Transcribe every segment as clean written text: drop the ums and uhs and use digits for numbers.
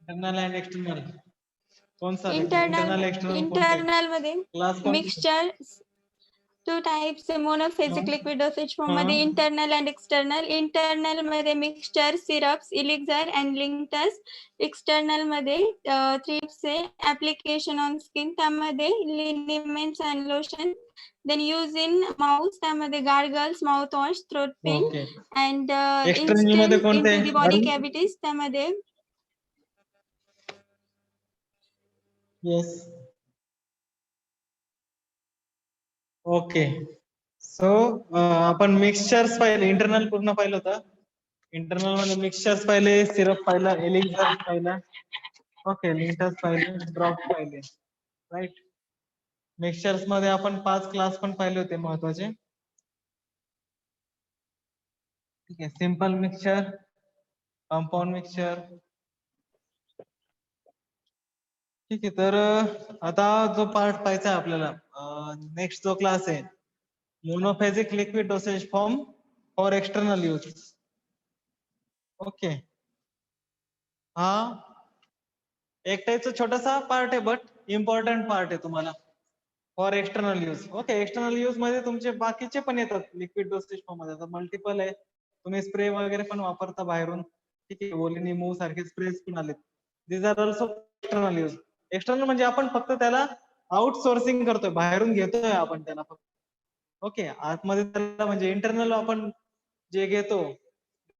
Internal and external कोणता internal external कोणते internal मध्ये class mixture two types monophasic liquid dosage form मध्ये internal and external. Internal मध्ये mixture syrups elixir and linctus. External मध्ये थ्रिप्स application on skin त्यामध्ये liniments and lotion. Then use in mouth त्यामध्ये gargles mouth wash throat paint okay and external मध्ये instant कोणते into the body cavities त्यामध्ये yes okay so आपण mixtures पाहिले internal पूर्ण पाहिलं होतं. इंटरनल मध्ये मिक्सचर्स पाहिले सिरप पाहिला एलिक्झर पाहिला ओके लिंटस पाहिले ड्रॉप पाहिले राईट. मिक्सचर्स मध्ये आपण 5 क्लास पण पाहिले होते महत्वाचे. ठीक आहे सिंपल मिक्सचर कंपाऊंड मिक्सचर. ठीक आहे तर आता जो पार्ट पाहायचा आहे आपल्याला नेक्स्ट जो क्लास आहे monophasic liquid dosage form for external use. Okay हा एक टाइपचा छोटासा पार्ट आहे बट इम्पॉर्टंट पार्ट आहे तुम्हाला for external use. Okay external use मध्ये तुमचे बाकीचे पण येतात लिक्विड डोसेज फॉर्म मध्ये. आता मल्टिपल आहे तुम्ही स्प्रे वगैरे पण वापरता बाहेरून. ठीक आहे ओलिनी मूव सारखे स्प्रेज पण आलेत. This are also external use. External म्हणजे आपण फक्त त्याला आउटसोर्सिंग करतोय बाहेरून घेतोय आपण त्याला फक्त. ओके आतमध्ये त्याला म्हणजे इंटरनल आपण जे घेतो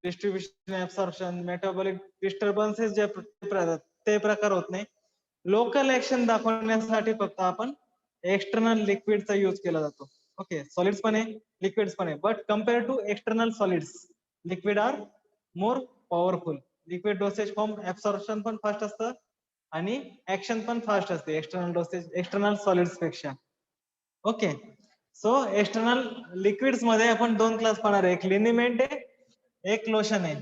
डिस्ट्रीब्युशन ऍब्सॉर्प्शन मेटाबॉलिक डिस्टर्बन्सेस जे ते प्रकार होत नाही. लोकल ऍक्शन दाखवण्यासाठी फक्त आपण एक्सटर्नल लिक्विडचा यूज केला जातो. ओके सॉलिड्स पण आहे लिक्विड्स पण आहे but compare to external solids liquid are more powerful. Liquid dosage form absorption पण फास्ट असतं आणि ऍक्शन पण फास्ट असते एक्सटर्नल डोसेज एक्सटर्नल सॉलिड्स पेक्षा. ओके सो एक्सटर्नल लिक्विड्स मध्ये आपण 2 क्लास पाहणार आहे. एक लिनिमेंट आहे एक लोशन आहे.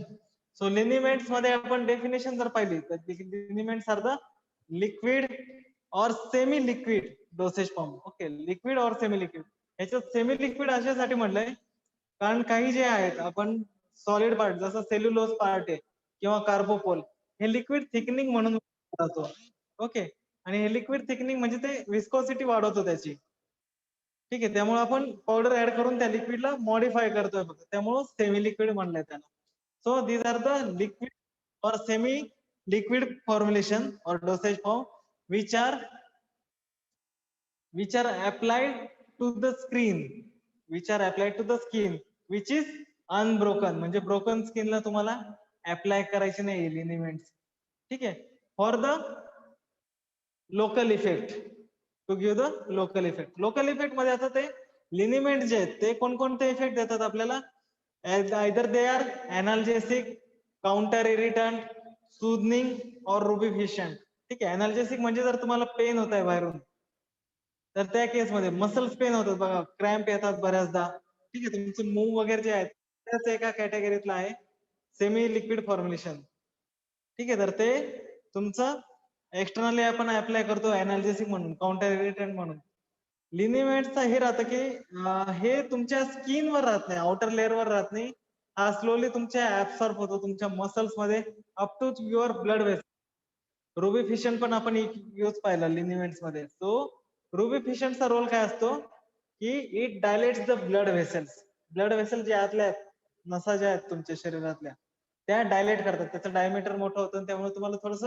सो लिनिमेंट्स मध्ये आपण डेफिनेशन जर पाहिली तर लिनिमेंट्स आर द लिक्विड और semi liquid dosage form. Okay liquid और सेमी लिक्विड. याच्यात सेमी लिक्विड अशासाठी म्हटलंय कारण काही जे आहेत आपण सॉलिड पार्ट जसं सेल्युलोज पार्ट आहे किंवा कार्बोपोल हे लिक्विड थिकनिंग म्हणून जातो. ओके आणि हे लिक्विड थिकनिंग म्हणजे ते विस्कोसिटी वाढवतो त्याची. ठीक आहे त्यामुळे आपण पावडर ऍड करून त्या लिक्विडला मॉडिफाय करतोय फक्त त्यामुळे सेमी लिक्विड म्हणलंय त्याला. So these are the liquid और सेमी लिक्विड फॉर्म्युलेशन और dosage form which are applied to the skin which is unbroken. म्हणजे ब्रोकन स्किनला तुम्हाला अप्लाय करायचे नाही लिनिमेंट्स. ठीक आहे for the local effect to give the local effect. Local effect मध्ये आता ते लिनिमेंट जे आहेत ते कोणकोणते इफेक्ट देतात आपल्याला either they are analgesic counter irritant soothing or rubefacient. ठीक आहे एनाल्जेसिक म्हणजे जर तुम्हाला पेन होत आहे बाहेरून तर त्या केसमध्ये मसल्स पेन होतात बघा क्रॅम्प येतात बऱ्याचदा. ठीक आहे तुमचं मूव वगैरे जे आहेत त्याच एका कॅटेगरीतला आहे सेमी लिक्विड फॉर्म्युलेशन. ठीक आहे तर ते तुमचं एक्सटर्नली आपण अप्लाय करतो एनाल्जेसिक म्हणून काउंटर इरिटंट म्हणून. लिनिमेंटचा हे राहतं की हे तुमच्या स्किनवर राहत नाही आउटर लेअरवर राहत नाही. हा स्लोली तुमच्या ऍब्सॉर्ब होतो तुमच्या मसल्स मध्ये up to your blood vessel. Rubefacient पण आपण यूज पाहिला लिनिमेंट्स मध्ये. सो रुबिफिशियंटचा रोल काय असतो की it dilates the blood vessels. Blood vessel जे आतल्या नसा ज्या आहेत तुमच्या शरीरातल्या त्या डायलेट करतात त्याचं डायमीटर मोठं होतं त्यामुळे तुम्हाला थोडस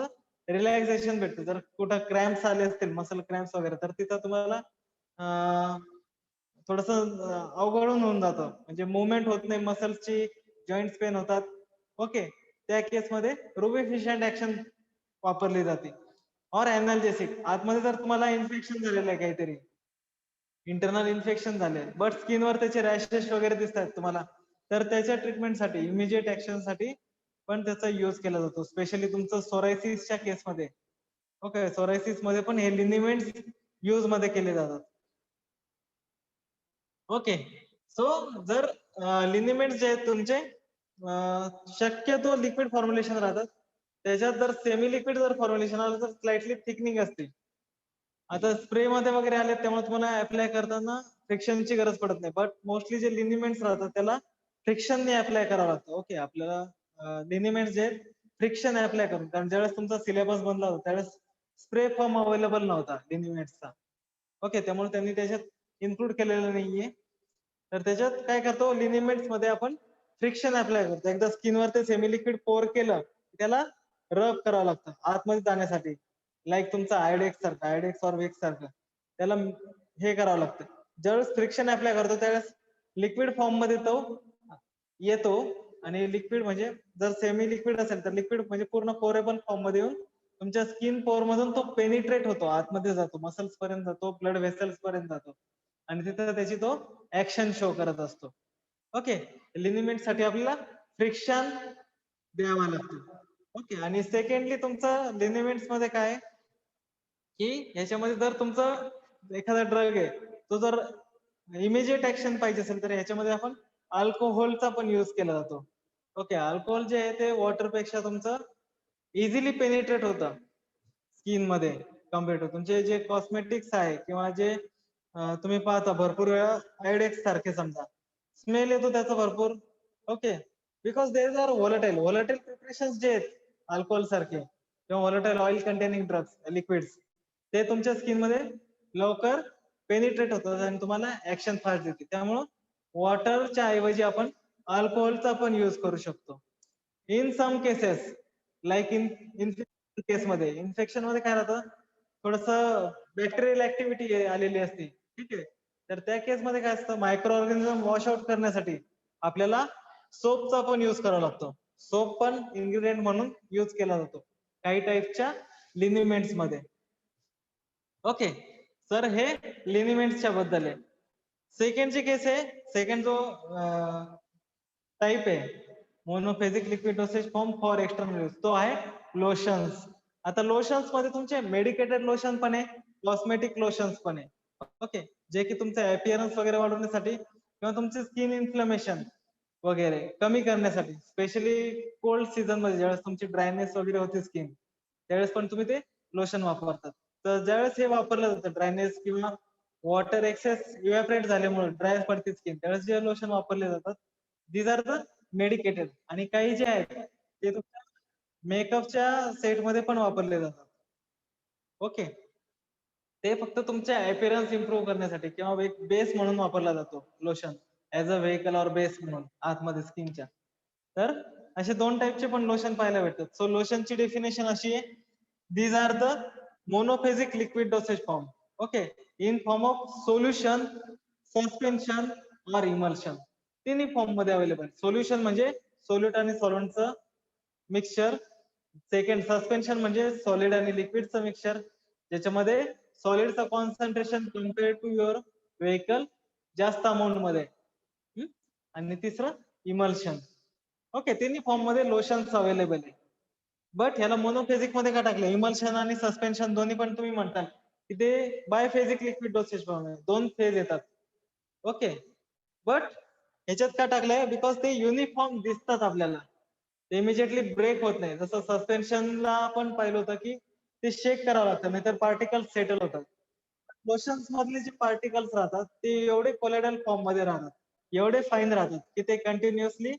रिलॅक्सेशन भेटतं. जर कुठं क्रॅम्प्स आले असतील मसल क्रॅम्प्स वगैरे तर तिथं तुम्हाला थोडस अवघड होऊन जातं म्हणजे मुवमेंट होत नाही मसल्सची जॉईंट्स पेन होतात. ओके त्या केसमध्ये रुबिफिशियंट ऍक्शन वापरली जाते. और एनाल्जेसिक आतमध्ये जर तुम्हाला इन्फेक्शन झालेलं आहे काहीतरी इंटरनल इन्फेक्शन झाले बट स्किनवर त्याचे रॅशेस वगैरे दिसतात तुम्हाला तर त्याच्या ट्रीटमेंटसाठी इमिजिएट ऍक्शन साठी पण त्याचा यूज केला जातो स्पेशली तुमचं सोरायसिसच्या केसमध्ये. ओके सोरायसिस मध्ये पण हे लिनिमेंट्स यूज मध्ये केले जातात. ओके सो जर लिनिमेंट्स जे आहेत तुमचे शक्यतो लिक्विड फॉर्म्युलेशन राहतात त्याच्यात जर सेमी लिक्विड जर फॉर्म्युलेशन आलं तर स्लाइटली थिकनिंग असते. आता स्प्रे मध्ये वगैरे आले त्यामुळे तुम्हाला अप्लाय करताना फ्रिक्शनची गरज पडत नाही बट मोस्टली जे लिनिमेंट्स राहतात त्याला फ्रिक्शनने अप्लाय करावं लागतं. ओके आपल्याला लिनिमेंट्स जे आहेत फ्रिक्शन अप्लाय करून, कारण ज्यावेळेस तुमचा सिलेबस बनला होता त्यावेळेस स्प्रे फॉर्म अवेलेबल नव्हता लिनिमेंट्सचा. ओके, त्यामुळे त्यांनी त्याच्यात इन्क्लूड केलेलं नाहीये. तर त्याच्यात काय करतो, लिनिमेंट्स मध्ये आपण फ्रिक्शन अप्लाय करतो. एकदा स्किनवर ते सेमी लिक्विड पोर केलं, त्याला रब करावं लागतं आतमध्ये जाण्यासाठी. लाईक तुमचा आयडेक्स सारखं, आयडेक्स ऑर वेक्स सारखं त्याला हे करावं लागतं. ज्यावेळेस फ्रिक्शन अप्लाय करतो त्यावेळेस लिक्विड फॉर्म मध्ये तो येतो, आणि लिक्विड म्हणजे जर सेमी लिक्विड असेल तर लिक्विड म्हणजे पूर्ण पोरेबल फॉर्म मध्ये येऊन तुमच्या स्किन पोर मधून तो पेनिट्रेट होतो, आतमध्ये जातो, मसल्स पर्यंत जातो, ब्लड वेसल्स पर्यंत जातो, आणि तिथे त्याची तो ऍक्शन शो करत असतो. ओके, लिनिमेंट साठी आपल्याला फ्रिक्शन द्यावा लागतो. ओके, आणि सेकंडली तुमचं लिनिमेंट्स मध्ये काय आहे, की ह्याच्यामध्ये जर तुमचं एखादा ड्रग आहे, तो जर इमिजिएट ऍक्शन पाहिजे असेल तर ह्याच्यामध्ये आपण अल्कोहोलचा पण युज केला जातो. ओके, अल्कोहोल जे आहे ते वॉटर पेक्षा तुमचं इझिली पेनिट्रेट होतं स्किन मध्ये कम्पेअर टू तुमचे जे कॉस्मेटिक्स आहे, किंवा जे तुम्ही पाहता भरपूर वेळा आयडेक्स सारखे समजा स्मेल येतो त्याचा भरपूर. Okay, because there are volatile preparations जे आहेत अल्कोहोल सारखे किंवा volatile oil containing drugs liquids, ते तुमच्या स्किन मध्ये लवकर पेनिट्रेट होतात आणि तुम्हाला ऍक्शन फास्ट देते. त्यामुळं वॉटरच्या ऐवजी आपण अल्कोहोलचा पण युज करू शकतो. In some cases, like infection case मध्ये, इन्फेक्शन मध्ये काय राहतं, थोडस बॅक्टेरियल ऍक्टिव्हिटी आलेली असते. ठीक आहे, तर त्या केस मध्ये काय असतं, मायक्रो ऑर्गॅनिझम वॉश आउट करण्यासाठी आपल्याला सोपचा पण युज करावा लागतो. सोप पण इन्ग्रेडियंट म्हणून युज केला जातो काही टाईपच्या लिनिमेंट्स मध्ये. ओके, सर हे लिनिमेंट्सच्या बद्दल आहे. सेकंडची केस आहे, सेकंड जो टाइप आहे monophasic liquid dosage form for external use, तो आहे लोशन्स. आता लोशन्स मध्ये तुमचे मेडिकेटेड लोशन पण आहे, कॉस्मेटिक लोशन्स पण आहे. ओके, जे की तुमचं अपिअरन्स वगैरे वाढवण्यासाठी किंवा तुमचे स्किन इन्फ्लमेशन वगैरे कमी करण्यासाठी, स्पेशली कोल्ड सीझन मध्ये ज्यावेळेस तुमची ड्रायनेस वगैरे होते स्किन, त्यावेळेस पण तुम्ही ते लोशन वापरतात. तर ज्यावेळेस हे वापरलं जातं ड्रायनेस किंवा वॉटर एक्सेस इव्हॅपरेट झाल्यामुळे ड्राय पडते स्किन, त्यावेळेस जे लोशन वापरले जातात दीज आर द मेडिकेटेड. आणि काही जे आहेत ते तुमच्या मेकअपच्या सेट मध्ये पण वापरले जातात. ओके, ते फक्त तुमच्या अपिअरन्स इम्प्रूव्ह करण्यासाठी किंवा एक बेस म्हणून वापरला जातो लोशन, ऍज अ व्हेकल और बेस म्हणून आतमध्ये स्किनच्या. तर असे दोन टाईपचे पण लोशन पाहायला भेटतात. सो लोशनची डेफिनेशन अशी आहे, these are the monophasic liquid dosage form. Okay, in form of solution, suspension or emulsion. तिन्ही फॉर्म मध्ये अवेलेबल. सोल्युशन म्हणजे सोल्यूट आणि सॉल्व्हंटचं मिक्सचर. सेकंड सस्पेन्शन म्हणजे सॉलिड आणि लिक्विडचं मिक्सचर, ज्याच्यामध्ये सॉलिडचं concentration compare to your vehicle जास्त अमाऊंट मध्ये. आणि तिसरं इमल्शन. ओके, तिन्ही फॉर्म मध्ये लोशन्स अवेलेबल आहे. बट ह्याला मोनोफेजिक मध्ये का टाकलं, इमल्शन आणि सस्पेन्शन दोन्ही पण तुम्ही म्हणताल की ते बायफेजिक लिक्विड डोसेज फॉर्म आहे, दोन फेज येतात. ओके, बट ह्याच्यात का टाकलंय, बिकॉज ते युनिफॉर्म दिसतात आपल्याला, ते इमिजिएटली ब्रेक होत नाही. जसं सस्पेन्शनला आपण पाहिलं होतं की ते शेक करावं लागतं, नाहीतर पार्टिकल्स सेटल होतात. लोशन्स मधले जे पार्टिकल्स राहतात ते एवढे कोलेडल फॉर्म मध्ये राहतात, एवढे फाईन राहतात की ते कंटिन्युअसली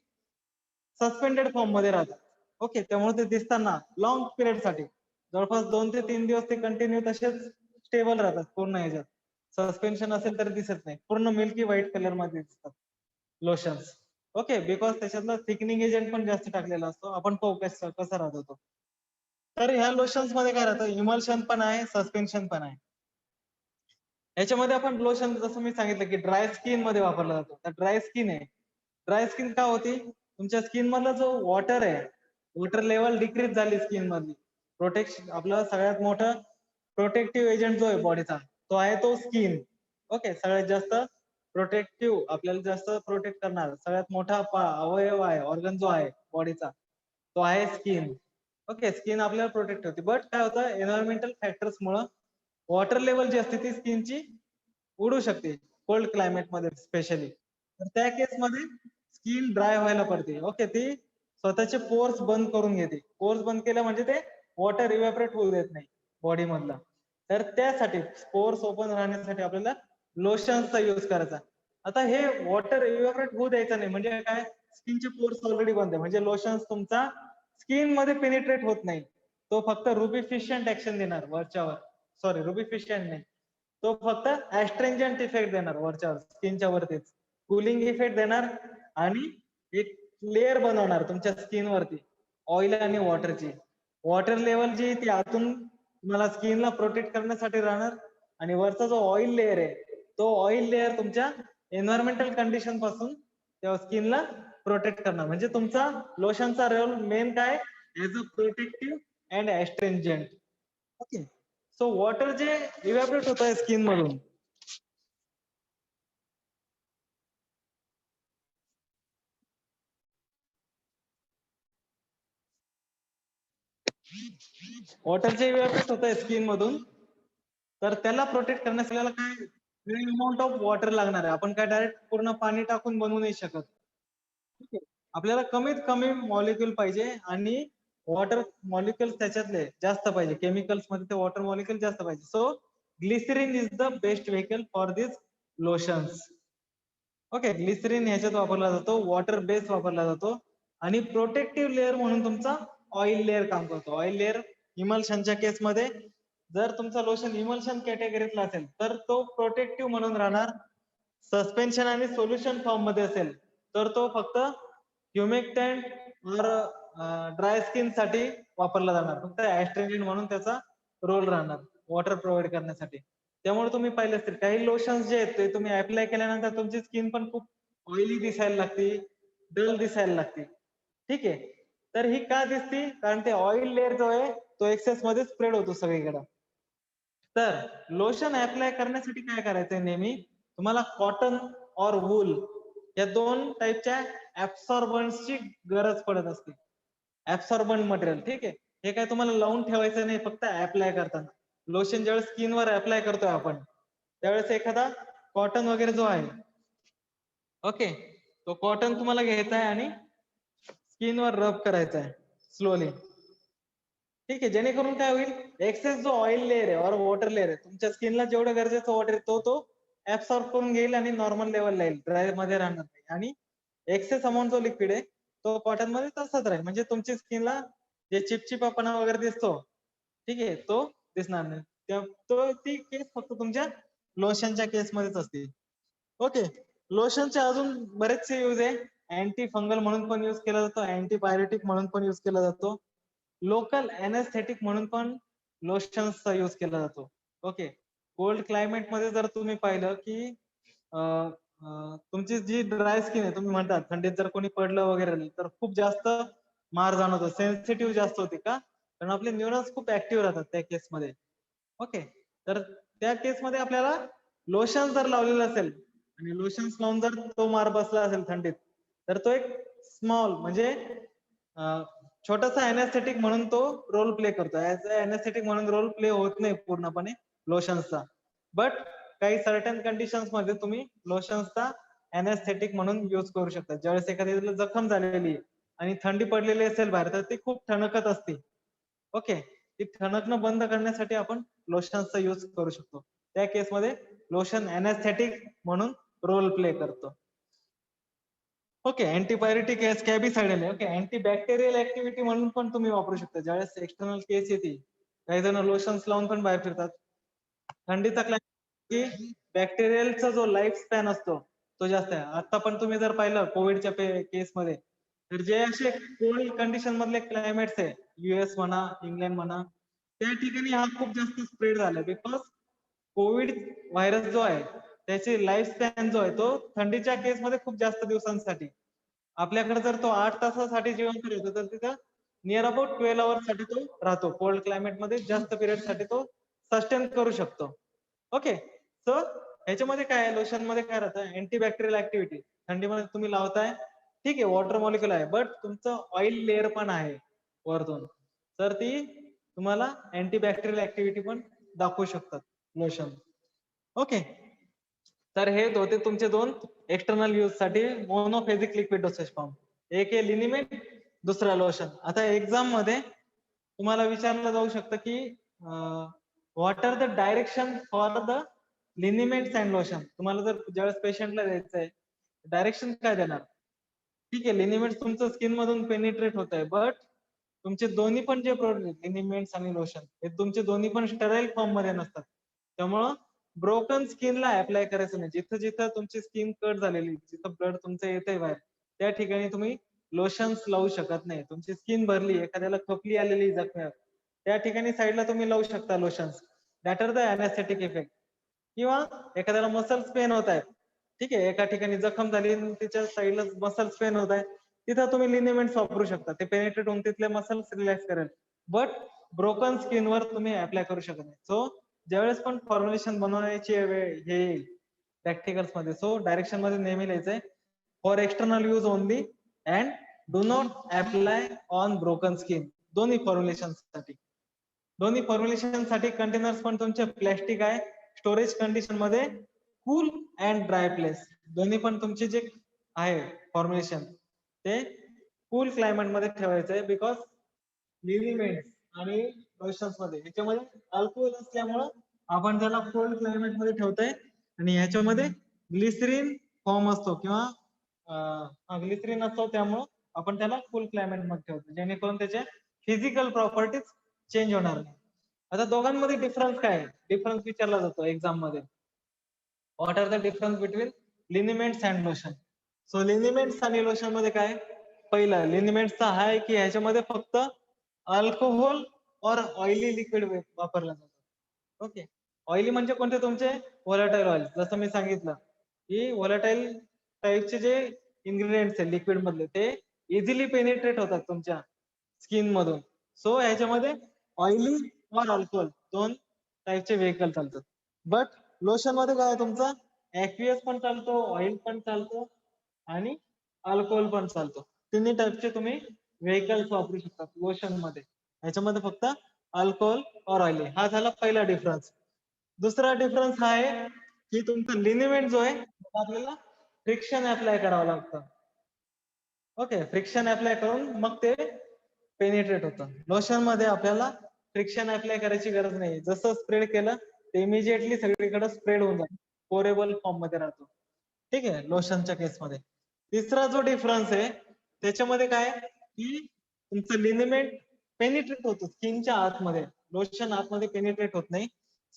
सस्पेंडेड फॉर्म मध्ये राहतात. ओके, त्यामुळे ते दिसताना लॉंग पिरियड साठी जवळपास 2 ते 3 दिवस ते कंटिन्यू तसेच स्टेबल राहतात पूर्ण ह्याच्यात. सस्पेन्शन असेल तर दिसत नाही, पूर्ण मिल्की व्हाईट कलर मध्ये दिसतात लोशन्स. ओके, बिकॉज त्याच्यातला थिकनिंग एजंट पण जास्त टाकलेला असतो. आपण पाहू कसा राहतो तो. तर ह्या लोशन्स मध्ये काय राहतं, इमल्शन पण आहे, सस्पेन्शन पण आहे. याच्यामध्ये आपण लोशन जसं मी सांगितलं की ड्राय स्किन मध्ये वापरला जातो. तर ड्राय स्किन आहे, ड्राय स्किन का होती, तुमच्या स्किन मधला जो वॉटर आहे, वॉटर लेवल डिक्रीज झाली स्किन मधली. प्रोटेक्शन आपलं सगळ्यात मोठं प्रोटेक्टिव्ह एजंट जो आहे बॉडीचा, तो आहे तो स्किन. ओके, सगळ्यात जास्त प्रोटेक्टिव्ह, आपल्याला जास्त प्रोटेक्ट करणार सगळ्यात मोठा अवयव आहे, ऑर्गन जो आहे बॉडीचा, तो आहे स्किन. ओके, स्किन आपल्याला प्रोटेक्ट होते. बट काय होतं, एन्व्हायरमेंटल फॅक्टर्स मुळे वॉटर लेवल जी असते ती स्किनची उडू शकते कोल्ड क्लायमेट मध्ये स्पेशली. तर त्या केस मध्ये स्किन ड्राय व्हायला पडते. ओके, ती स्वतःचे पोर्स बंद करून घेते. पोर्स बंद केलं म्हणजे ते वॉटर इव्हॅपरेट होऊ देत नाही बॉडी मधला. तर त्यासाठी पोर्स ओपन राहण्यासाठी आपल्याला लोशन्सचा युज करायचा. आता हे वॉटर इव्हॅपरेट होऊ द्यायचं नाही म्हणजे काय, स्किनचे पोर्स ऑलरेडी बंद आहे म्हणजे लोशन्स तुमचा स्किन मध्ये पेनिट्रेट होत नाही, तो फक्त रुबिफिशियंट ऍक्शन देणार वरच्यावर. सॉरी, रुबिफिशियंट नाही, तो फक्त ऍस्ट्रेंजंट इफेक्ट देणार वरच्यावर, स्किनच्या वरतीच कुलिंग इफेक्ट देणार आणि एक लेअर बनवणार तुमच्या स्किन वरती ऑइल आणि वॉटरची. वॉटर लेवल जी ती आतून तुम्हाला स्किनला प्रोटेक्ट करण्यासाठी राहणार आणि वरचा जो ऑइल लेअर आहे तो ऑइल लेअर तुमच्या एन्व्हायरमेंटल कंडिशन पासून त्या स्किनला प्रोटेक्ट करणार. म्हणजे तुमचा लोशनचा रोल मेन काय, as a protective and astringent. Okay, so water जे इव्हॅपोरेट होत आहे स्किन मधून, वॉटर जे इव्हॅपोरेट होत आहे स्किन मधून, तर त्याला प्रोटेक्ट करण्यासाठी आपल्याला काय अमाऊंट ऑफ वॉटर लागणार आहे. आपण काय डायरेक्ट पूर्ण पाणी टाकून बनवू नाही शकत. ठीक आहे, आपल्याला कमीत कमी मॉलिक्युल पाहिजे आणि वॉटर मॉलिक्युल त्याच्यातले जास्त पाहिजे. केमिकल्स मध्ये ते वॉटर मॉलिक्युल जास्त पाहिजे. So glycerin is the best vehicle for this lotions. Okay, glycerin ह्याच्यात वापरला जातो, वॉटर बेस वापरला जातो आणि प्रोटेक्टिव्ह लेअर म्हणून तुमचा ऑइल लेअर काम करतो. ऑइल लेअर इमल्शनच्या केसमध्ये जर तुमचा लोशन इमल्शन कॅटेगरीतला असेल तर तो प्रोटेक्टिव्ह म्हणून राहणार. सस्पेन्शन आणि सोल्युशन फॉर्म मध्ये असेल तर तो फक्त ह्युमेक्टंट और ड्राय स्किन साठी वापरला जाणार. फक्त ऍस्ट्रेंजंट म्हणून त्याचा रोल राहणार वॉटर प्रोव्हाइड करण्यासाठी. त्यामुळे तुम्ही पाहिलं असेल काही लोशन्स जे आहेत ते तुम्ही अप्लाय केल्यानंतर तुमची स्किन पण खूप ऑइली दिसायला लागते, डल दिसायला लागते. ठीक आहे, तर ही का दिसते, कारण ते ऑइल लेअर जो आहे तो एक्सेस मध्ये स्प्रेड होतो सगळीकडे. तर लोशन अप्लाय करण्यासाठी काय करायचंय, नेहमी तुम्हाला कॉटन और वूल या दोन टाईपच्या ऍब्सॉर्बंट्सची गरज पडत असते. Absorbent material. ठीक आहे, हे काय तुम्हाला लावून ठेवायचं नाही, फक्त अप्लाय करताना. लोशन ज्यावेळेस स्किनवर अप्लाय करतोय आपण त्यावेळेस एखादा कॉटन वगैरे जो आहे, ओके, तो कॉटन तुम्हाला घ्यायचा आहे आणि स्किनवर रब करायचा आहे स्लोली. ठीक आहे, जेणेकरून काय होईल, एक्सेस जो ऑइल लेअर आहे और वॉटर लेअर आहे तुमच्या स्किनला जेवढं गरजेचं वॉटर तो ऍब्सॉर्ब करून घेईल आणि नॉर्मल लेवलला येईल, ड्राय मध्ये राहणार नाही. आणि एक्सेस अमाऊंट जो लिक्विड आहे तो कॉटन मध्ये तसाच राहील. म्हणजे तुमची स्किनला जे चिपचिपापणा वगैरे दिसतो, ठीक आहे, तो दिसणार नाही. तो ती केस फक्त तुमच्या लोशनच्या केसमध्येच असते. ओके, लोशनचे अजून बरेचसे यूज आहे. अँटी फंगल म्हणून पण यूज केला जातो, अँटीबायोटिक म्हणून पण यूज केला जातो, लोकल एनेस्थेटिक म्हणून पण लोशन्सचा यूज केला जातो. ओके, कोल्ड क्लायमेट मध्ये जर तुम्ही पाहिलं की तुमची जी ड्राय स्किन आहे, तुम्ही म्हणतात थंडीत जर कोणी पडलं वगैरे तर खूप जास्त मार जाणवतो, सेन्सिटिव्ह जास्त होते का, कारण आपले न्यूरॉन्स खूप ऍक्टिव्ह राहतात त्या केसमध्ये. ओके, तर त्या केसमध्ये आपल्याला लोशन जर लावलेलं असेल आणि लोशन्स लावून जर तो मार बसला असेल थंडीत, तर तो एक स्मॉल म्हणजे छोटासा एनेस्थेटिक म्हणून तो रोल प्ले करतो. ऍज अ एनेस्थेटिक म्हणून रोल प्ले होत नाही पूर्णपणे लोशन्सचा, बट काही सर्टन कंडिशन्स मध्ये तुम्ही लोशन्सचा एनेस्थेटिक म्हणून युज करू शकता. ज्यावेळेस एखाद्याला जखम झालेली आणि थंडी पडलेली असेल बाहेर तर ती खूप ठणकत असते. ओके, ती ठणकणं बंद करण्यासाठी आपण लोशन्सचा यूज करू शकतो. त्या केसमध्ये लोशन एनेस्थेटिक म्हणून रोल प्ले करतो. ओके, अँटीबायोटिक स्कॅबिसाइडल आहे. ओके, अँटीबॅक्टेरियल ऍक्टिव्हिटी म्हणून पण तुम्ही वापरू शकता. ज्यावेळेस एक्सटर्नल केस येते, काही जण लोशन्स लावून पण बाहेर फिरतात. थंडीचा क्लायमेट की बॅक्टेरियलचा जो लाईफ स्पॅन असतो तो जास्त आहे. आता पण तुम्ही जर पाहिलं कोविडच्या केसमध्ये, तर जे असे कोल्ड कंडिशन मधले क्लायमेट्स आहे, US म्हणा, इंग्लंड म्हणा, त्या ठिकाणी हा खूप जास्त स्प्रेड झाला. बिकॉज कोविड व्हायरस जो आहे त्याची लाईफ स्पॅन जो आहे तो थंडीच्या केसमध्ये खूप जास्त दिवसांसाठी. आपल्याकडे जर तो 8 तासासाठी जिवंत राहतो तर तिथं नियर अबाउट 12 आवर्स साठी तो राहतो. कोल्ड क्लायमेट मध्ये जास्त पिरियड साठी तो सस्टेन करू शकतो. ओके, सो ह्याच्यामध्ये काय आहे, लोशन मध्ये काय राहतं, अँटीबॅक्टेरियल ऍक्टिव्हिटी. थंडीमध्ये तुम्ही लावताय, ठीक आहे, वॉटर मॉलिक्युल आहे, बट तुमचं ऑइल लेअर पण आहे वरतून, तर ती तुम्हाला अँटीबॅक्टेरियल ऍक्टिव्हिटी पण दाखवू शकतात लोशन. ओके, तर हे होते तुमचे दोन एक्सटर्नल यूज साठी मोनोफेजिक लिक्विड डोसेज फॉर्म. एक आहे लिनिमेट, दुसरा लोशन. आता एक्झाम मध्ये तुम्हाला विचारलं जाऊ शकतं की what are the direction for the liniments and lotion. तुम्हाला जर ज्यावेळेस पेशंटला द्यायचं आहे डायरेक्शन काय देणार, ठीक आहे, लिनिमेंट्स तुमचं स्किन मधून पेनिट्रेट होत आहे, बट तुमचे दोन्ही पण जे प्रोडक्ट लिनिमेंट्स आणि लोशन हे तुमचे दोन्ही पण स्टराईल फॉर्म मध्ये नसतात. त्यामुळं ब्रोकन स्किनला अप्लाय करायचं नाही. जिथं जिथं तुमची स्किन कट झालेली, जिथं ब्लड तुमचं येतंय बाहेर, त्या ठिकाणी तुम्ही लोशन्स लावू शकत नाही. तुमची स्किन भरली, एखाद्याला खपली आलेली जखम्यावर, त्या ठिकाणी साईडला तुम्ही लावू शकता lotions. That are the anesthetic effect. किंवा एखाद्याला मसल्स पेन होत आहेत, ठीक आहे, एका ठिकाणी जखम झाली आणि त्याच्या साईडला मसल्स पेन होत आहे, तिथं तुम्ही लिनिमेंट्स वापरू शकता. ते पेनिट्रेट होऊन तिथले मसल्स रिलॅक्स करेल. बट ब्रोकन स्किनवर तुम्ही अप्लाय करू शकत नाही. सो ज्यावेळेस पण फॉर्म्युलेशन बनवण्याची वेळ हे येईल प्रॅक्टिकल्स मध्ये, सो डायरेक्शन मध्ये नेहमी लिहायचंय for external use only and do not apply on broken skin. दोन्ही फॉर्म्युलेशन साठी, दोन्ही फॉर्म्युलेशन साठी कंटेनर्स पण तुमचे प्लॅस्टिक आहे. स्टोरेज कंडिशन मध्ये कूल अँड ड्राय प्लेस, दोन्ही पण तुमचे जे आहे फॉर्म्युलेशन ते कूल क्लायमेट मध्ये ठेवायचं आहे. बिकॉज लिनिमेंट्स आणि लोशन्स मध्ये ह्याच्यामध्ये अल्कोहोल असल्यामुळं आपण त्याला कोल्ड क्लायमेट मध्ये ठेवतोय आणि ह्याच्यामध्ये ग्लिसरीन फॉर्म असतो किंवा ग्लिसरीन असतो, त्यामुळं आपण त्याला कूल क्लायमेट मध्ये ठेवतो जेणेकरून त्याच्या फिजिकल प्रॉपर्टीज चेंज होणार नाही. आता दोघांमध्ये डिफरन्स काय आहे? डिफरन्स विचारला जातो एक्झाम मध्ये. What are the difference between liniments and lotion? So liniments आणि लोशन मध्ये काय, पहिला लिनिमेंट्सचा हा आहे की ह्याच्यामध्ये फक्त अल्कोहोल और ऑइली लिक्विड वापरला जातो. ओके, ऑइली म्हणजे कोणते तुमचे व्होलाटाईल ऑइल, जसं मी सांगितलं की व्होलाटाईल टाईपचे जे इन्ग्रेडियंट्स आहेत लिक्विड मधले ते इझिली पेनिट्रेट होतात तुमच्या स्किन मधून. सो ह्याच्यामध्ये ऑइली और अल्कोहोल दोन टाईपचे व्हेकल चालतात. बट लोशन मध्ये काय तुमचं ऍक्वियस पण चालतो, ऑइल पण चालतो आणि अल्कोहोल पण चालतो. तिन्ही टाईपचे तुम्ही व्हेकल्स वापरू शकता लोशन मध्ये. ह्याच्यामध्ये फक्त अल्कोहोल और ऑइली, हा झाला पहिला डिफरन्स. दुसरा डिफरन्स हा आहे की तुमचा लिनिमेंट जो आहे आपल्याला फ्रिक्शन अप्लाय करावं लागतं. ओके, फ्रिक्शन अप्लाय करून मग ते पेनिट्रेट होतं. लोशन मध्ये आपल्याला फ्रिक्शन अप्लाय करायची गरज नाही. जसं स्प्रेड केलं ते इमिजिएटली सगळीकडे स्प्रेड होऊन जातं, पोरेबल फॉर्म मध्ये राहतो. ठीक आहे लोशनच्या केसमध्ये. तिसरा जो डिफरन्स आहे त्याच्यामध्ये काय की तुमचं लिनिमेंट पेनिट्रेट होतो स्किनच्या आतमध्ये, लोशन आतमध्ये पेनिट्रेट होत नाही.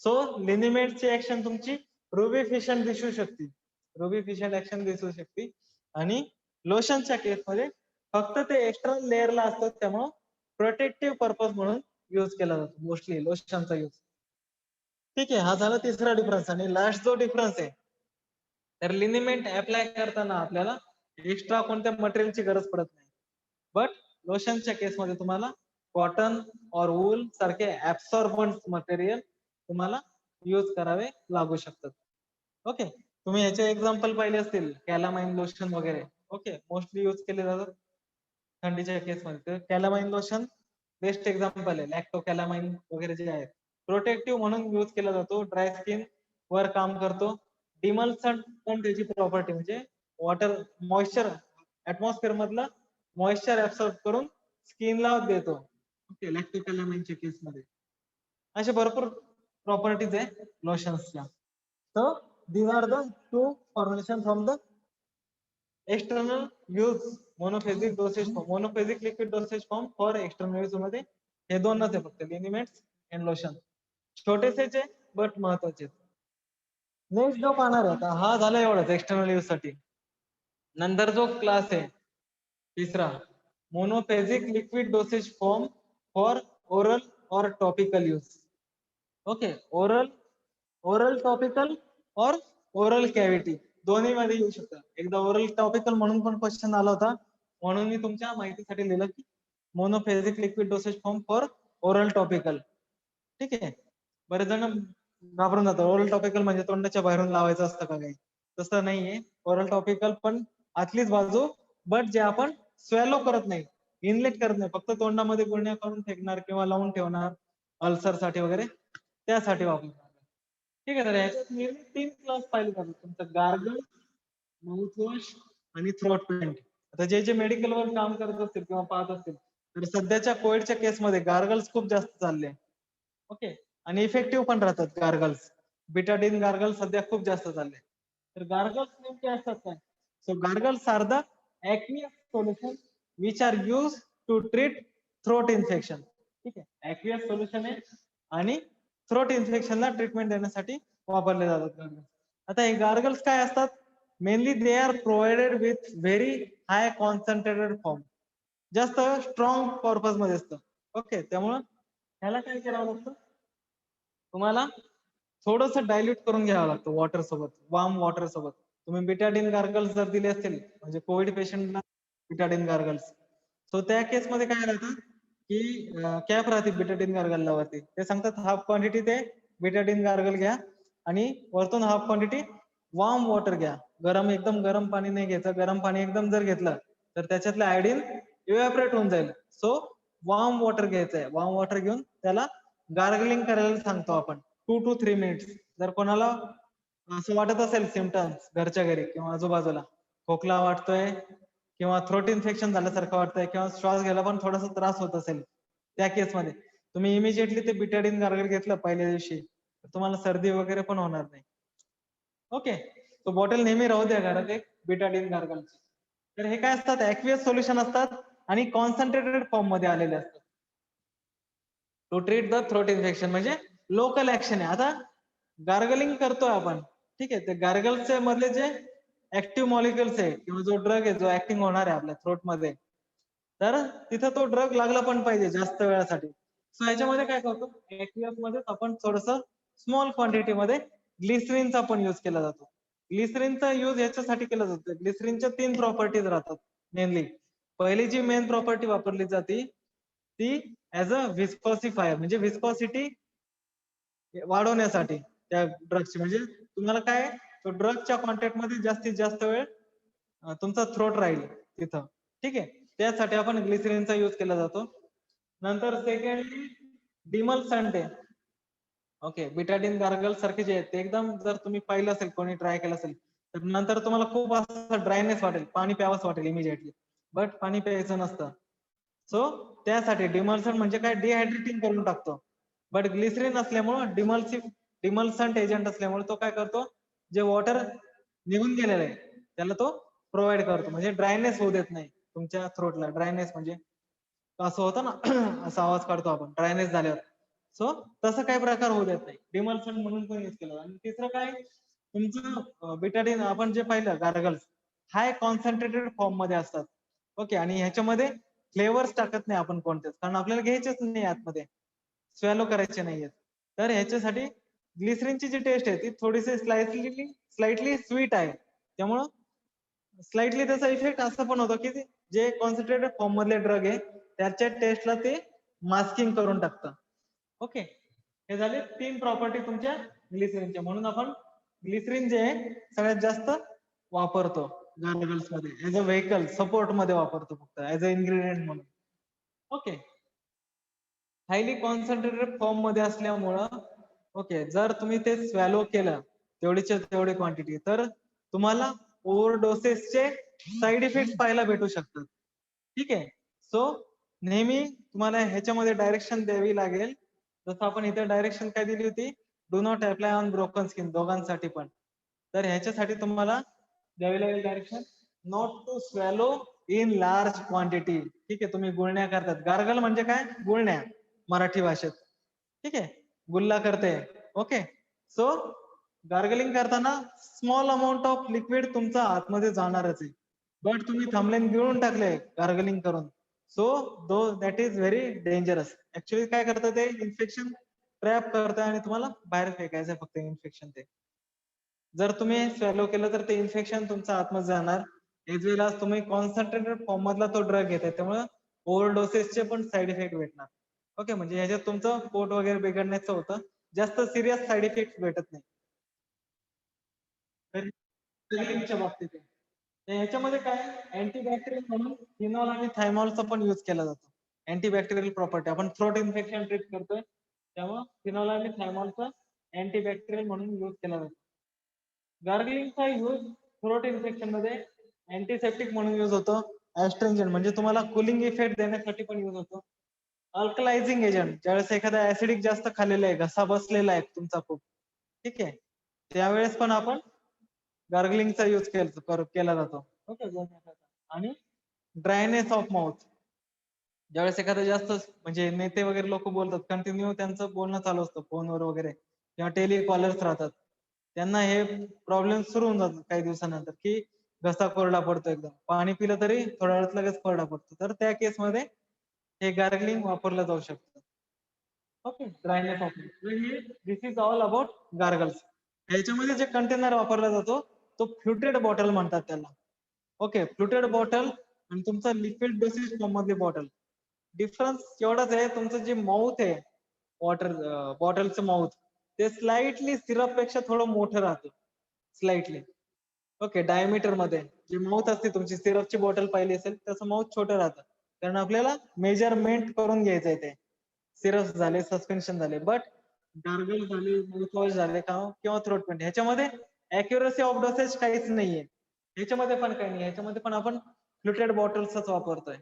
सो लिनिमेंटची ऍक्शन तुमची रुबिफिशियंट दिसू शकते, रुबिफिशियंट ऍक्शन दिसू शकते. आणि लोशनच्या केसमध्ये फक्त ते एक्स्टर्नल लेअरला असतं, त्यामुळं प्रोटेक्टिव्ह पर्पज म्हणून यूज केला जातो मोस्टली लोशनचा यूज. ठीक आहे, हा झाला तिसरा डिफरन्स. आणि लास्ट जो डिफरन्स आहे, तर लिनिमेंट अप्लाय करताना आपल्याला एक्स्ट्रा कोणत्या मटेरियलची गरज पडत नाही. बट लोशनच्या केसमध्ये तुम्हाला कॉटन और वूल सारखे ऍब्सॉर्बंट मटेरियल तुम्हाला यूज करावे लागू शकतात. ओके, तुम्ही ह्याचे एक्झाम्पल पाहिले असतील, कॅलामाइन लोशन वगैरे. ओके, मोस्टली यूज केले जातात थंडीच्या केसमध्ये. कॅलामाइन लोशन बेस्ट एक्झाम्पल आहे. लॅक्टो कॅलामाइन वगैरे जे आहेत, प्रोटेक्टिव्ह म्हणून यूज केला जातो, ड्राय स्किन वर काम करतो. डिमल्संट पण त्याची प्रॉपर्टी म्हणजे वॉटर मॉइश्चर ऍटमॉस्फिअर मधलं मॉइश्चर ऍब्सॉर्ब करून स्किनला देतो. ओके, लॅक्टो कॅलामाइनच्या केसमध्ये असे भरपूर प्रॉपर्टीज आहे लोशन्सच्या. So these are the two formulation from the external use monophasic dosage form, monophasic liquid dosage form for external use मध्ये हे दोनच आहे फक्त, लिनिमेंट्स अँड लोशन. छोटेसेच आहे बट महत्वाचे. नेक्स्ट जो पाहणार आहे आता, हा झाला एवढाच एक्सटर्नल यूज साठी. नंतर जो क्लास आहे तिसरा, monophasic liquid dosage form for oral or topical use. Okay, oral topical और ओरल कॅव्हिटी दोन्ही मध्ये येऊ शकतात. एकदा ओरल टॉपिकल म्हणून पण क्वेश्चन आला होता, म्हणून मी तुमच्या माहितीसाठी लिहिलं की monophasic liquid dosage form for oral topical. ठीक आहे, बरेच जण घाबरून जातात, ओरल टॉपिकल म्हणजे तोंडाच्या बाहेरून लावायचं असतं का काही, तसं नाहीये. ओरल टॉपिकल पण आतलीच बाजू, बट जे आपण स्वेलो करत नाही, इनलेट करत नाही, फक्त तोंडामध्ये गुळण्या करून फेकणार किंवा लावून ठेवणार अल्सर साठी वगैरे, त्यासाठी वापरतात. ठीक आहे, तर ह्याच्यात मी 3 क्लास पाहिले जातात तुमचं, गार्गल, माउथवॉश आणि थ्रोट पेंट. आता जे जे मेडिकल वर काम करत असतील किंवा पाहत असतील, तर सध्याच्या कोविडच्या केसमध्ये गार्गल्स खूप जास्त चालले. ओके, आणि इफेक्टिव्ह पण राहतात गार्गल्स. बिटाडीन गार्गल सध्या खूप जास्त चालले. तर गार्गल्स नेमके असतात काय? So gargles are the aqueous solution which are used to treat throat infection. ठीक आहे, ऍक्वियस सोल्युशन आहे आणि थ्रोट इन्फेक्शनला ट्रीटमेंट देण्यासाठी वापरले जातात गार्गल्स. आता हे गार्गल्स काय असतात, mainly they are provided with very high concentrated form, जास्त स्ट्रॉंग पर्पज मध्ये असतं. ओके, त्यामुळं ह्याला काय करावं लागतं, तुम्हाला थोडस डायल्यूट करून घ्यावं लागतं वॉटर सोबत, वार्म वॉटर सोबत. तुम्ही बिटाडीन गार्गल्स जर दिले असतील म्हणजे कोविड पेशंटला बिटाडीन गार्गल्स, सो त्या केस मध्ये काय राहतं की कॅप राहते बिटाडीन गार्गलला वरती, ते सांगतात हाफ क्वांटिटी ते बिटाडीन गार्गल घ्या आणि वरतून हाफ क्वांटिटी वॉर्म वॉटर घ्या. गरम एकदम गरम पाणी नाही घ्यायचं, गरम पाणी एकदम जर घेतलं तर त्याच्यातलं आयोडीन इव्हॅपरेट होऊन जाईल. सो वॉर्म वॉटर घ्यायचंय, वॉर्म वॉटर घेऊन त्याला गार्गलिंग करायला सांगतो आपण 2 to 3 मिनिट्स. जर कोणाला असं वाटत असेल सिम्पटम्स घरच्या घरी किंवा आजूबाजूला, खोकला वाटतोय किंवा थ्रोट इन्फेक्शन झाल्यासारखं वाटतंय किंवा श्वास घ्यायला पण थोडासा त्रास होत असेल, त्या केसमध्ये तुम्ही इमिजिएटली ते बिटाडीन गार्गल घेतलं पहिल्या दिवशी, तर तुम्हाला सर्दी वगैरे पण होणार नाही. ओके, तो बॉटल नेहमी राहू द्या घरात एक बिटाडीन गार्गलची. तर हे काय असतात, ऍक्वियस सोल्युशन असतात आणि कॉन्सन्ट्रेटेड फॉर्म मध्ये आलेले असतात to treat the throat infection, म्हणजे लोकल ऍक्शन आहे. आता गार्गलिंग करतोय आपण, ठीक आहे, ते गार्गलचे मधले जे ऍक्टिव्ह मॉलिक्युल्स आहे किंवा जो ड्रग आहे जो ऍक्टिंग होणार आहे आपल्या थ्रोट मध्ये, तर तिथं तो ड्रग लागला पण पाहिजे जास्त वेळासाठी. सो ह्याच्यामध्ये काय करतो, ऍक्वियस मध्ये आपण थोडस स्मॉल क्वांटिटी मध्ये ग्लिसरीनचा पण युज केला जातो. ग्लिसरीनचा युज याच्यासाठी केला जातो, ग्लिसरीनच्या 3 प्रॉपर्टीज राहतात मेनली. पहिली जी मेन प्रॉपर्टी वापरली जाते ती ऍज अ विस्कॉसिफायर, म्हणजे विस्कॉसिटी वाढवण्यासाठी त्या ड्रगची, म्हणजे तुम्हाला काय तो ड्रगच्या कॉन्टॅक्ट मध्ये जास्तीत जास्त वेळ तुमचा थ्रोट राहील तिथं. ठीक आहे, त्यासाठी आपण ग्लिसरीनचा युज केला जातो. नंतर सेकंडली डिमल्संट आहे. ओके, बिटाडीन गार्गल सारखे जे आहेत ते एकदम, जर तुम्ही पाहिलं असेल कोणी ट्राय केलं असेल तर नंतर तुम्हाला खूप असं ड्रायनेस वाटेल, पाणी प्यावंच वाटेल इमिजिएटली, बट पाणी प्यायचं नसतं. सो त्यासाठी डिमल्सन म्हणजे काय, डिहायड्रेटिंग करून टाकतो. बट ग्लिसरीन असल्यामुळं डिमल्संट एजंट असल्यामुळे तो काय करतो, जे वॉटर निघून गेलेलं आहे त्याला तो प्रोव्हाइड करतो, म्हणजे ड्रायनेस होऊ देत नाही तुमच्या थ्रोटला. ड्रायनेस म्हणजे असं होतं ना असा आवाज काढतो आपण ड्रायनेस झाल्यावर, सो तसं काही प्रकार होऊ देत नाही, डिमल्सन म्हणून पण यूज केलं. आणि तिसरं काय, तुमचं बिटाडीन आपण जे पाहिलं गार्गल्स हाय कॉन्सन्ट्रेटेड फॉर्म मध्ये असतात. ओके, आणि ह्याच्यामध्ये फ्लेवर्स टाकत नाही आपण कोणतेच, कारण आपल्याला घ्यायचेच नाही आतमध्ये, स्वॅलो करायचे नाहीयेत. तर ह्याच्यासाठी ग्लिसरीनची जी टेस्ट आहे ती थोडीशी स्लाइटली स्वीट आहे, त्यामुळं स्लाइटली त्याचा इफेक्ट असं पण होतो की जे कॉन्सन्ट्रेटेड फॉर्म मधले ड्रग आहे त्याच्या टेस्टला ते मास्किंग करून टाकतं. ओके, हे झाले 3 प्रॉपर्टी तुमच्या ग्लिसरीनच्या, म्हणून आपण ग्लिसरीन जे आहे सगळ्यात जास्त वापरतो गार्गल्स मध्ये, ऍज अ व्हेकल सपोर्ट मध्ये वापरतो, फक्त ऍज अ इन्ग्रेडियंट म्हणून. ओके, हायली कॉन्सन्ट्रेटेड फॉर्म मध्ये असल्यामुळं, ओके, जर तुम्ही ते स्वॅलो केलं तेवढीच्या तेवढी क्वांटिटी, तर तुम्हाला ओव्हरडोसेसचे साईड इफेक्ट पाहायला भेटू शकतात. ठीक आहे, सो नेहमी तुम्हाला ह्याच्यामध्ये डायरेक्शन द्यावी लागेल. जसं आपण इथे डायरेक्शन काय दिली होती, do not apply on broken skin, दोघांसाठी पण. तर ह्याच्यासाठी तुम्हाला द्यावी लागेल direction, not to swallow in large quantity. ठीक आहे, तुम्ही गुळण्या करतात, गार्गल म्हणजे काय, गुळण्या मराठी भाषेत. ठीक आहे, गुल्ला करते. ओके, सो गार्गलिंग करताना स्मॉल अमाऊंट ऑफ लिक्विड तुमचा आतमध्ये जाणारच आहे, बट तुम्ही थांबलेन गिळून टाकले गार्गलिंग करून, so though that is very dangerous. Actually काय करतं ते, इन्फेक्शन ट्रॅप करतं आणि तुम्हाला बाहेर फेकायचं फक्त इन्फेक्शन. ते जर तुम्ही स्वॅलो केलं तर ते इन्फेक्शन तुमच्या आतमध्ये जाणार, एज वेल आज तुम्ही कॉन्सन्ट्रेटेड फॉर्म मधला तो ड्रग घेताय, त्यामुळे ओव्हरडोसेसचे पण साईड इफेक्ट भेटणार. ओके, म्हणजे ह्याच्यात तुमचं पोट वगैरे बिघडण्याचं होतं, जास्त सिरियस साईड इफेक्ट भेटत नाही गार्गलिंगच्या बाबतीत आहे. तर ह्याच्यामध्ये काय, अँटीबॅक्टेरियल म्हणून फिनॉल आणि थायमॉलचा पण युज केला जातो. अँटीबॅक्टेरियल प्रॉपर्टी, आपण थ्रोट इन्फेक्शन ट्रीट करतोय तेव्हा फिनॉल आणि थायमॉलचा अँटीबॅक्टेरियल म्हणून युज केला जातो. गार्गलिंगचा यूज थ्रोट इन्फेक्शन मध्ये अँटीसेप्टिक म्हणून यूज होतो. ऍस्ट्रिंजंट म्हणजे तुम्हाला कुलिंग इफेक्ट देण्यासाठी पण यूज होतो. अल्कलायझिंग एजंट, ज्यावेळेस एखादा ऍसिडिक जास्त खाल्लेला आहे, घसा बसलेला आहे तुमचा खूप, ठीक आहे, त्यावेळेस पण आपण गार्गलिंगचा यूज केला जातो. ओके, आणि ड्रायनेस ऑफ माउथ, ज्यावेळेस एखादं जास्त म्हणजे नेते वगैरे लोक बोलतात, कंटिन्यू त्यांचं बोलणं चालू असतं फोनवर वगैरे किंवा टेलिकॉलर्स राहतात, त्यांना हे प्रॉब्लेम सुरू होऊन जातात काही दिवसानंतर, की घसा कोरडा पडतो एकदम, पाणी पिलं तरी थोड्या वेळात लगेच कोरडा पडतो. तर त्या केसमध्ये हे गार्गलिंग वापरलं जाऊ शकतं. Okay, dryness of this is all about gargles. ह्याच्यामध्ये जे कंटेनर वापरला जातो तो फ्लुटेड बॉटल म्हणतात त्याला. ओके, फ्लुटेड बॉटल आणि तुमचं लिक्विड डोसेज फॉर्म मधली बॉटल. डिफरन्स एवढाच आहे, तुमचं जे माउथ आहे वॉटर बॉटलचं माउथ, ते स्लाइटली सिरप पेक्षा थोडं मोठं राहतं, स्लाइटली. ओके, डायमीटर मध्ये जी माउथ असते तुमची, सिरपची बॉटल पाहिली असेल त्याचं माउथ छोटं राहतं, कारण आपल्याला मेजरमेंट करून घ्यायचंय ते. सिरप झाले, सस्पेन्शन झाले, बट गार्गल झाले, माउथवॉश झाले किंवा थ्रोट पेंट, ह्याच्यामध्ये अॅक्युरसी ऑफ डोसेज काहीच नाहीये. ह्याच्यामध्ये पण काही नाही, ह्याच्यामध्ये पण आपण फ्लुटेड बॉटल्सच वापरतोय.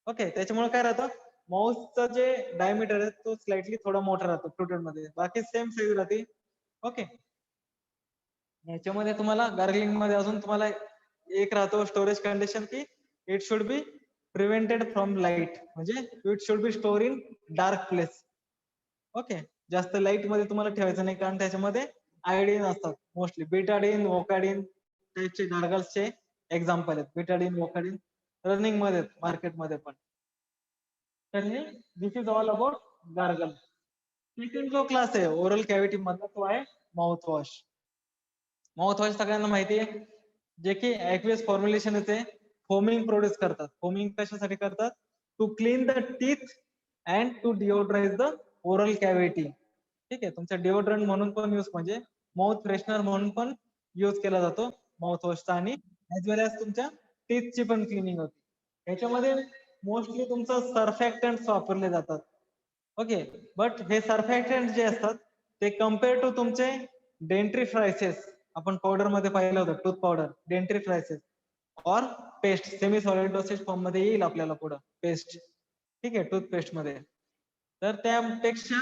ओके, त्याच्यामुळे काय राहतं, माउथचं जे डायमीटर आहे तो स्लाइटली थोडा मोठा राहतो फ्लुटेड मध्ये, बाकी सेम साईज राहते. ओके, याच्यामध्ये तुम्हाला गार्गलिंग मध्ये अजून तुम्हाला एक राहतो स्टोरेज कंडिशन, की it should be prevented from light, म्हणजे it should be store in dark place. Okay, जास्त लाईट मध्ये तुम्हाला ठेवायचं नाही, कारण त्याच्यामध्ये आयोडीन असतात मोस्टली, बेटाडीन वोकाडीन टाईपचे गार्गल्सचे एक्झाम्पल आहेत. बेटाडीन वोकाडीन रनिंग मध्ये मार्केटमध्ये पण. तर हे this is all about gargle. Second जो क्लास आहे ओरल कॅव्हिटी मधला तो आहे माउथ वॉश. माउथ वॉश सगळ्यांना माहिती आहे, जे की ऍक्वियस फॉर्म्युलेशन येते, फोमिंग प्रोड्यूस करतात. फोमिंग कशासाठी करतात? To clean the teeth and to deodorize the oral cavity. ठीक आहे, तुमचा डिओड्रंट म्हणून पण यूज, म्हणजे माउथ फ्रेशनर म्हणून पण यूज केला जातो माउथ वॉशचा, आणि ऍज वेल एज तुमच्या टीथची पण क्लिनिंग होते. ह्याच्यामध्ये मोस्टली तुमचं सर्फॅक्टंट्स वापरले जातात. ओके, बट हे सर्फॅक्टंट जे असतात ते कम्पेअर टू तुमचे डेंट्रीफ्रायसेस, आपण पावडर मध्ये पाहिलं होतं टूथ पावडर, डेंट्रीफ्रायसेस और paste, semi solid dosage form मध्ये येईल आपल्याला पुढं पेस्ट. ठीक आहे, टूथपेस्ट मध्ये. तर त्यापेक्षा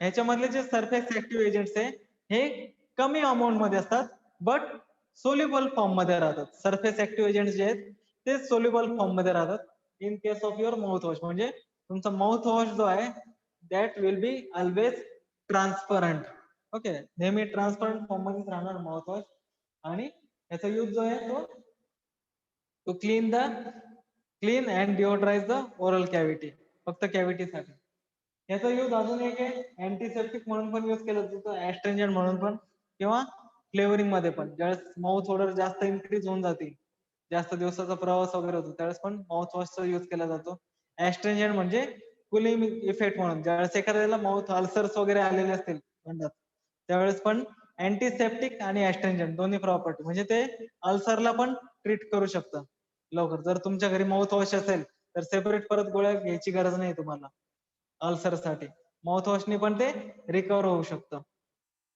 ह्याच्यामधले जे सरफेस ऍक्टिव्ह एजंट्स आहे हे कमी अमाऊंट मध्ये असतात, बट सोल्युबल फॉर्म मध्ये राहतात. सरफेस ऍक्टिव्ह एजंट्स जे आहेत ते सोल्युबल फॉर्म मध्ये राहतात. In case of your mouth wash, म्हणजे तुमचा माउथ वॉश जो आहे that will be always transparent. Okay, नेहमी ट्रान्सपरंट फॉर्म मध्येच राहणार माउथ वॉश, आणि याचा यूज जो आहे तो to clean and deodorize the oral cavity, फक्त कॅव्हिटीसाठी. याचा यूज अजून एक आहे, अँटीसेप्टिक म्हणून पण यूज केला जातो, ऍस्ट्रिंजंट म्हणून पण, किंवा फ्लेवरिंग मध्ये पण. ज्यावेळेस माउथ ऑर्डर जास्त इन्क्रीज होऊन जाते, जास्त दिवसाचा प्रवास वगैरे होतो, त्यावेळेस पण माउथ वॉशचा यूज केला जातो. ऍस्ट्रिंजंट म्हणजे कुलिंग इफेक्ट म्हणून, ज्यावेळेस एखाद्याला माउथ अल्सर्स वगैरे आलेले असतील तोंडात, त्यावेळेस पण अँटीसेप्टिक आणि ऍस्ट्रिंजंट दोन्ही प्रॉपर्टी, म्हणजे ते अल्सरला पण ट्रीट करू शकतं लवकर. जर तुमच्या घरी माउथ वॉश असेल तर सेपरेट परत गोळ्या घ्यायची गरज नाही तुम्हाला अल्सर साठी, माउथ वॉशने पण ते रिकवर होऊ शकतं.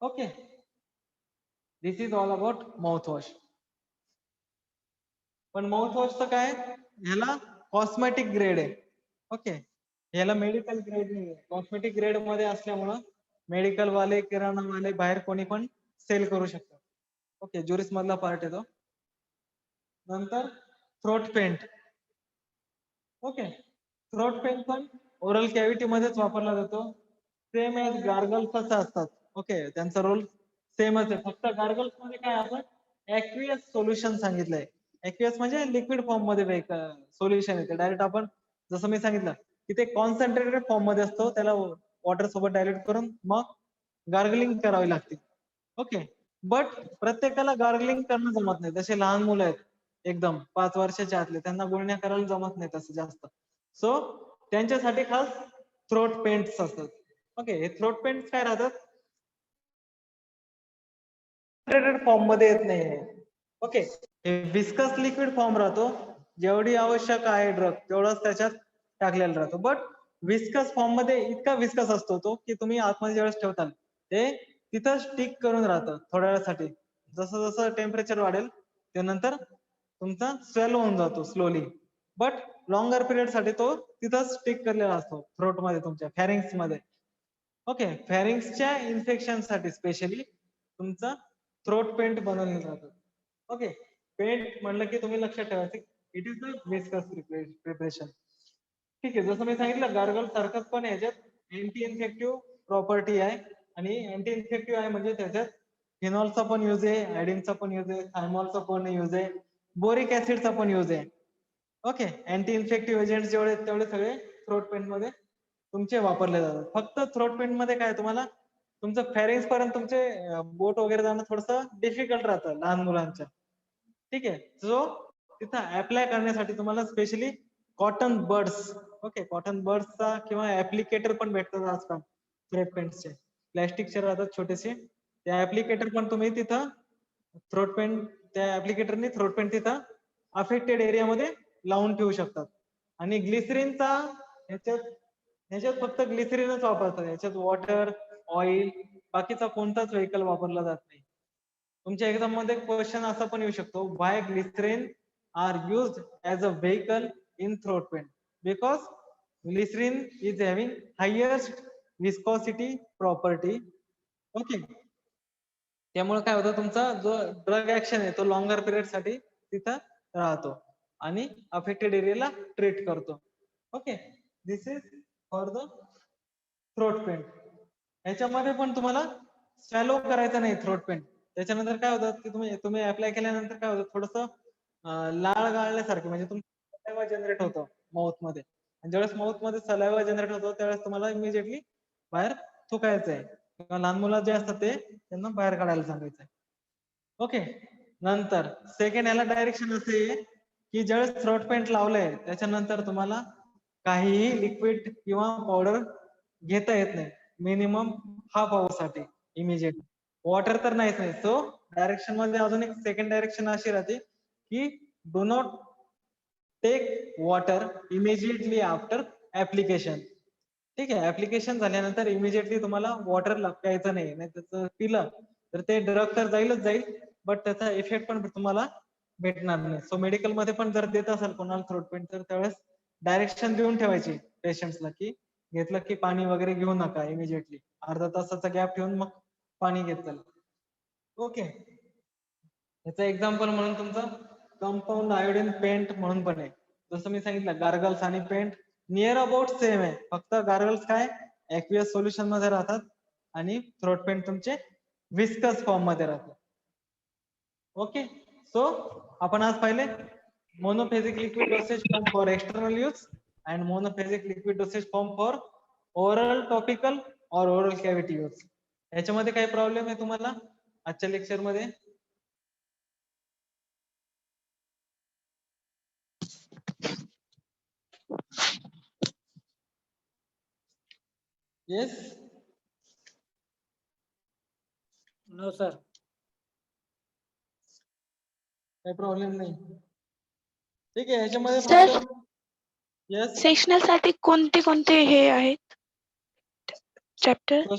Okay, this is all about mouth wash. पण माउथ वॉशचं काय, ह्याला कॉस्मेटिक ग्रेड आहे. ओके, ह्याला मेडिकल ग्रेड नाही, कॉस्मेटिक ग्रेड मध्ये असल्यामुळं मेडिकल वाले, किराणा वाले, बाहेर कोणी पण सेल करू शकतात. ओके, ज्युरिस मधला पार्ट येतो. नंतर throat paint. Okay, throat paint पण ओरल कॅव्हिटी मध्येच वापरला जातो, सेम एज गार्गल्स असतात. ओके, त्यांचा रोल सेमच आहे, फक्त गार्गल्स मध्ये काय आपण ऍक्वियस सोल्युशन सांगितलंय. ऍक्वियस म्हणजे लिक्विड फॉर्म मध्ये सोल्युशन येते डायरेक्ट. आपण जसं मी सांगितलं की ते कॉन्सन्ट्रेटेड फॉर्म मध्ये असतो, त्याला वॉटर सोबत डायल्यूट करून मग गार्गलिंग करावी लागते. ओके, बट प्रत्येकाला गार्गलिंग करणं जमत नाही. जसे लहान मुलं आहेत एकदम 5 वर्षाच्या आतले, त्यांना गुळण्या करायला जमत नाही तसं जास्त, सो त्यांच्यासाठी खास थ्रोट पेंट्स असतात. ओके, हे थ्रोट पेंट्स काय राहतात, फॉर्म मध्ये येत नाही. ओके, हे विस्कस लिक्विड फॉर्म राहतो, जेवढी आवश्यक आहे ड्रग तेवढाच त्याच्यात टाकलेला राहतो, बट विस्कस फॉर्म मध्ये इतका विस्कस असतो तो की तुम्ही आतमध्ये ज्यावेळेस ठेवताल ते तिथं स्टिक करून राहतं थोड्या वेळासाठी. जसं जसं टेम्परेचर वाढेल त्यानंतर तुमचा स्वेल होऊन जातो स्लोली, बट लॉंगर पिरियड साठी तो तिथं स्टिक केलेला असतो थ्रोट मध्ये, तुमच्या फॅरिंग्स मध्ये. ओके, फॅरिंग्सच्या इन्फेक्शन साठी स्पेशली तुमचं थ्रोट पेंट बनवलं जातं. ओके, पेंट म्हणलं की तुम्ही लक्षात ठेवायचं it is the viscous preparation. ठीक आहे, जसं मी सांगितलं गार्गल सारखंच पण याच्यात अँटी इन्फेक्टिव्ह प्रॉपर्टी आहे आणि अँटी इन्फेक्टिव्ह आहे म्हणजे त्याच्यात फिनॉलचा पण यूज आहे, आयडिनचा पण यूज आहे, थायमॉलचा पण यूज आहे, बोरिक ऍसिडचा पण यूज आहे. ओके, अँटी इन्फेक्टिव्ह एजंट जेवढे आहेत तेवढे सगळे थ्रोट पेंट मध्ये तुमचे वापरले जातात. फक्त थ्रोट पेंट मध्ये काय तुम्हाला तुमचं फॅरिंग्स पर्यंत तुमचे बोट वगैरे जाणं थोडंसं डिफिकल्ट राहतं लहान मुलांच्या. ठीक आहे, जो तिथं अप्लाय करण्यासाठी तुम्हाला specially cotton buds, okay, cotton बर्ड्सचा किंवा ऍप्लिकेटर पण भेटतात आजकाल थ्रोट पेंटचे, प्लॅस्टिकचे राहतात छोटेसे. त्या ऍप्लिकेटर पण तुम्ही तिथं थ्रोट पेंट त्या ऍप्लिकेटरने थ्रोट पेंट तिथं अफेक्टेड एरियामध्ये लावून ठेवू शकतात. आणि ग्लिसरीनचा ह्याच्यात ह्याच्यात फक्त ग्लिसरीनच वापरतात, ह्याच्यात वॉटर, ऑइल, बाकीचा कोणताच व्हेकल वापरला जात नाही. तुमच्या एक्झाम मध्ये क्वेश्चन असा पण येऊ शकतो, why glycerine are used as a vehicle in throat paint? Because glycerine is having highest viscosity property. Okay, त्यामुळे काय होतं तुमचा जो ड्रग ऍक्शन आहे तो लॉंगर पिरियड साठी तिथं राहतो आणि अफेक्टेड एरियाला ट्रीट करतो. Okay, this is for the throat paint. ह्याच्यामध्ये पण तुम्हाला शॅलो करायचं नाही थ्रोट पेंट. त्याच्यानंतर काय होतं की तुम्ही तुम्ही अप्लाय केल्यानंतर काय होतं थोडस लाळ गाळल्यासारखं, म्हणजे तुमचा सलायवा जनरेट होतो माउथ मध्ये, आणि ज्यावेळेस माउथ मध्ये सलायवा जनरेट होतो त्यावेळेस तुम्हाला इमिजिएटली बाहेर थुकायचं आहे किंवा लहान मुलं जे असतात ते त्यांना बाहेर काढायला सांगायचं आहे. ओके, नंतर सेकंड याला डायरेक्शन असे आहे की ज्यावेळेस थ्रोट पेंट लावलंय त्याच्यानंतर तुम्हाला काहीही लिक्विड किंवा पावडर घेता येत नाही, मिनिमम हाफ आवर साठी इमिजिएट. वॉटर तर नाहीच नाही. सो डायरेक्शन मध्ये अजून एक सेकंड डायरेक्शन अशी राहते की do not take water immediately after application. ठीक आहे, ऍप्लिकेशन झाल्यानंतर इमिजिएटली तुम्हाला वॉटर प्यायचं नाही, नाही त्याचं पिलं तर ते ड्रग तर जाईलच जाईल, बट त्याचा इफेक्ट पण तुम्हाला भेटणार नाही. सो मेडिकल मध्ये पण जर देत असेल कोणाला थ्रोट पेंट तर त्यावेळेस डायरेक्शन देऊन ठेवायची पेशंट्सला की घेतलं की पाणी वगैरे घेऊ नका इमिजिएटली, अर्धा तासाचा गॅप ठेवून मग पाणी घेत चला. ओके, याचं एक्झाम्पल म्हणून तुमचं कंपाऊंड आयोडीन पेंट म्हणून पण आहे. जसं मी सांगितलं गार्गल्स आणि पेंट नियर अबाउट सेम आहे, फक्त गार्गल्स काय एक्वियस सोल्युशन मध्ये राहतात आणि थ्रोट पेंट तुमचे विस्कस फॉर्म मध्ये राहतात. ओके, सो आपण आज पाहिले monophasic liquid dosage form for external use and monophasic liquid dosage form for oral topical और ओरल कॅव्हिटी यूज. याच्यामध्ये काही प्रॉब्लेम आहे तुम्हाला आजच्या लेक्चर मध्ये? Yes, no sir. काही प्रॉब्लेम नाही. ठीक आहे, याच्यामध्ये सर, फक्त येस सेक्शनल साठी कोणते कोणते हे आहेत चॅप्टर?